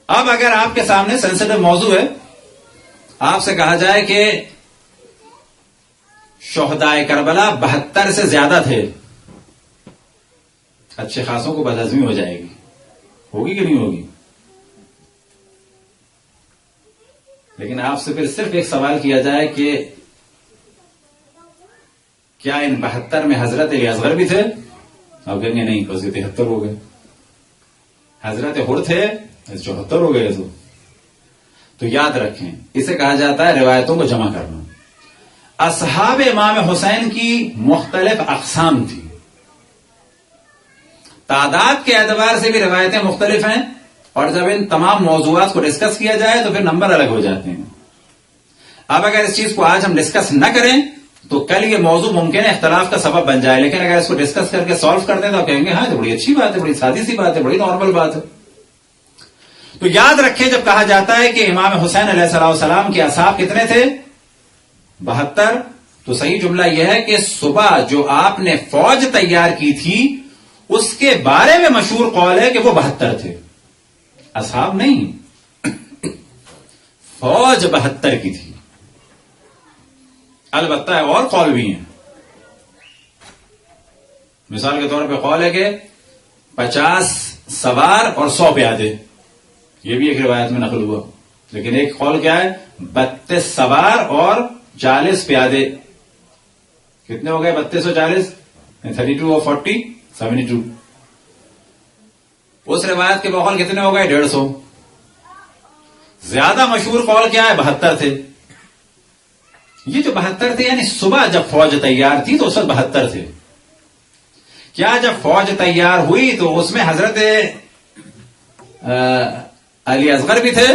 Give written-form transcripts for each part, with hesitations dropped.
اب اگر آپ کے سامنے سینسیٹیو موضوع ہے، آپ سے کہا جائے کہ شہدائے کربلا 72 سے زیادہ تھے، اچھے خاصوں کو بدہضمی ہو جائے گی، ہوگی کہ نہیں ہوگی؟ لیکن آپ سے پھر صرف ایک سوال کیا جائے کہ کیا ان 72 میں حضرت علی اصغر بھی تھے؟ آپ کہیں گے نہیں، بس 73 ہو گئے. حضرت حر تھے، 74 ہو گئے. تو یاد رکھیں، اسے کہا جاتا ہے روایتوں کو جمع کرنا. اصحاب امام حسین کی مختلف اقسام تھی، تعداد کے اعتبار سے بھی روایتیں مختلف ہیں، اور جب ان تمام موضوعات کو ڈسکس کیا جائے تو پھر نمبر الگ ہو جاتے ہیں. اب اگر اس چیز کو آج ہم ڈسکس نہ کریں تو کل یہ موضوع ممکن ہے اختلاف کا سبب بن جائے، لیکن اگر اس کو ڈسکس کر کے سالو کر دیں تو کہیں گے ہاں تو بڑی اچھی بات ہے، بڑی سادی سی بات ہے، بڑی نارمل بات ہے. تو یاد رکھیں، جب کہا جاتا ہے کہ امام حسین علیہ السلام کے اصحاب کتنے تھے؟ 72. تو صحیح جملہ یہ ہے کہ صبح جو آپ نے فوج تیار کی تھی اس کے بارے میں مشہور قول ہے کہ وہ 72 تھے، اصحاب نہیں. فوج 72 کی تھی. البتہ اور قول بھی ہیں. مثال کے طور پہ قول ہے کہ 50 سوار اور 100 پیادے، یہ بھی ایک روایت میں نقل ہوا. لیکن ایک قول کیا ہے؟ 32 سوار اور 40 پیادے. کتنے ہو گئے 32 اور 40؟ 32 اور 40 72. اس روایت کے بقول کتنے ہو گئے؟ 150. زیادہ مشہور قول کیا ہے؟ 72 تھے. یہ جو 72 تھے یعنی صبح جب فوج تیار تھی تو اس وقت 72 تھے. کیا جب فوج تیار ہوئی تو اس میں حضرت علی اصغر بھی تھے؟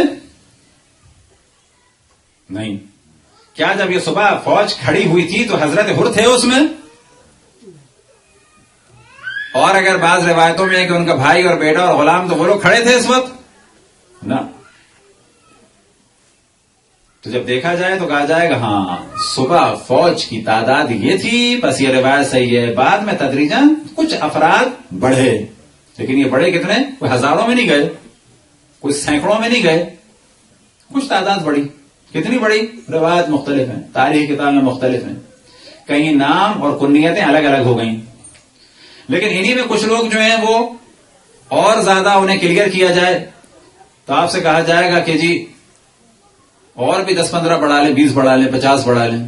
نہیں. کیا جب یہ صبح فوج کھڑی ہوئی تھی تو حضرت حر تھے اس میں؟ اور اگر بعض روایتوں میں ہے کہ ان کا بھائی اور بیٹا اور غلام، تو وہ لوگ کھڑے تھے اس وقت؟ نہ. تو جب دیکھا جائے تو کہا جائے گا ہاں صبح فوج کی تعداد یہ تھی، بس یہ روایت صحیح ہے. بعد میں تدریجاً کچھ افراد بڑھے، لیکن یہ بڑے کتنے؟ کوئی ہزاروں میں نہیں گئے، کوئی سینکڑوں میں نہیں گئے، کچھ تعداد بڑی. کتنی بڑی؟ روایت مختلف ہیں، تاریخ کتابیں مختلف ہیں، کہیں نام اور کنیتیں الگ الگ ہو گئیں. لیکن انہی میں کچھ لوگ جو ہیں وہ اور زیادہ انہیں کلیئر کیا جائے تو آپ سے کہا جائے گا کہ جی اور بھی 10-15 بڑھا لیں، 20 بڑھا لیں، 50 بڑھا لیں،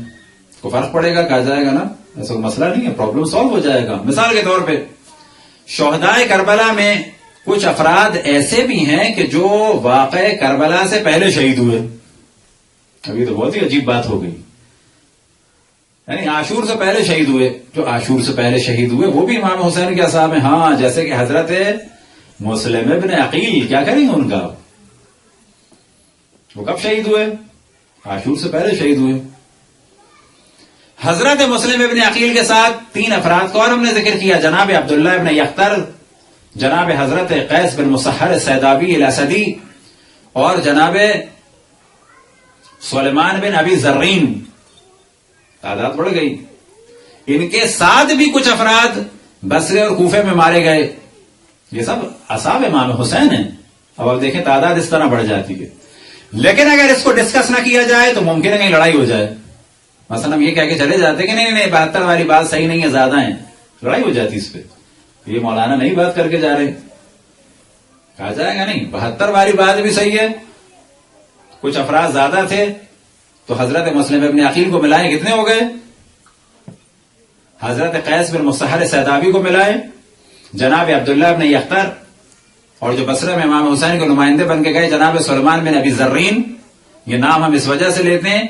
کو فرق پڑے گا؟ کہا جائے گا نا ایسا کوئی مسئلہ نہیں ہے، پرابلم سالو ہو جائے گا. مثال کے طور پہ شہدائے کربلا میں کچھ افراد ایسے بھی ہیں کہ جو واقع کربلا سے پہلے شہید ہوئے. ابھی تو بہت ہی عجیب بات ہو گئی، یعنی عاشور سے پہلے شہید ہوئے. جو عاشور سے پہلے شہید ہوئے وہ بھی امام حسین کے اصحاب ہیں. ہاں، جیسے کہ حضرت مسلم ابن عقیل. کیا کریں گے ان کا؟ وہ کب شہید ہوئے؟ عاشور سے پہلے شہید ہوئے. حضرت مسلم ابن عقیل کے ساتھ 3 افراد کو اور ہم نے ذکر کیا، جناب عبداللہ ابن یختر، جناب حضرت قیس بن مسحر سیدابی الاسدی، اور جناب سلیمان بن ابی زرین. تعداد بڑھ گئی. ان کے ساتھ بھی کچھ افراد بصرے اور کوفے میں مارے گئے. یہ سب اصحاب امام حسین ہیں. اب آپ دیکھیں تعداد اس طرح بڑھ جاتی ہے. لیکن اگر اس کو ڈسکس نہ کیا جائے تو ممکن ہے کہیں لڑائی ہو جائے. مثلا ہم یہ کہہ کے چلے جاتے کہ نہیں 72 والی بات صحیح نہیں ہے، زیادہ ہیں، لڑائی ہو جاتی اس پہ. یہ مولانا نہیں بات کر کے جا رہے. کہا جائے گا نہیں 72 والی بات بھی صحیح ہے، کچھ افراد زیادہ تھے تو حضرت مسلم ابن عقیل کو ملائے کتنے ہو گئے؟ حضرت قیس بن مسحر سیدابی کو ملائے، جناب عبداللہ ابن یختر، اور جو بصرہ میں امام حسین کے نمائندے بن کے گئے جناب سلیمان بن ابی زرین. یہ نام ہم اس وجہ سے لیتے ہیں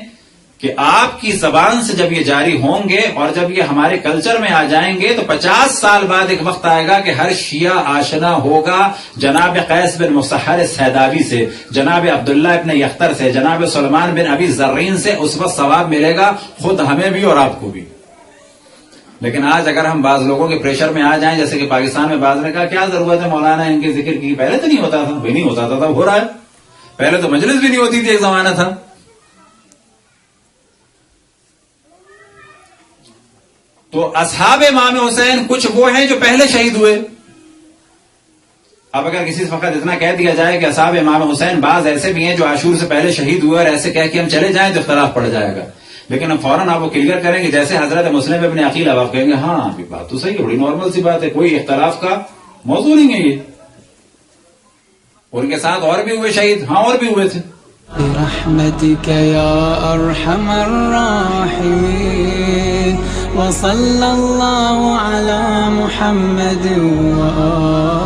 کہ آپ کی زبان سے جب یہ جاری ہوں گے اور جب یہ ہمارے کلچر میں آ جائیں گے تو 50 سال بعد ایک وقت آئے گا کہ ہر شیعہ آشنا ہوگا جناب قیس بن مسحر سیدابی سے، جناب عبداللہ ابن یختر سے، جناب سلیمان بن ابی زرین سے. اس وقت ثواب ملے گا خود ہمیں بھی اور آپ کو بھی. لیکن آج اگر ہم بعض لوگوں کے پریشر میں آ جائیں، جیسے کہ پاکستان میں بعض نے کہا کیا ضرورت ہے مولانا ان کے ذکر کی، پہلے تو نہیں ہوتا تھا. بھائی نہیں ہوتا تھا، ہو رہا ہے. پہلے تو مجلس بھی نہیں ہوتی تھی، ایک زمانہ تھا. تو اصحاب امام حسین کچھ وہ ہیں جو پہلے شہید ہوئے، اب اگر کسی وقت اتنا کہہ دیا جائے کہ اصحاب امام حسین بعض ایسے بھی ہیں جو عاشور سے پہلے شہید ہوئے اور ایسے کہہ کہ ہم چلے جائیں تو اختلاف پڑ جائے گا، لیکن ہم فوراً آپ کو کلیئر کریں گے جیسے حضرت مسلم ابن عقیل، اب آپ کہیں گے ہاں بات تو صحیح ہے، بڑی نارمل سی بات ہے، کوئی اختلاف کا موضوع نہیں ہے یہ. ان کے ساتھ اور بھی ہوئے شہید، ہاں اور بھی ہوئے تھے. برحمتك يا أرحم الراحمين وصلى الله على محمد وآله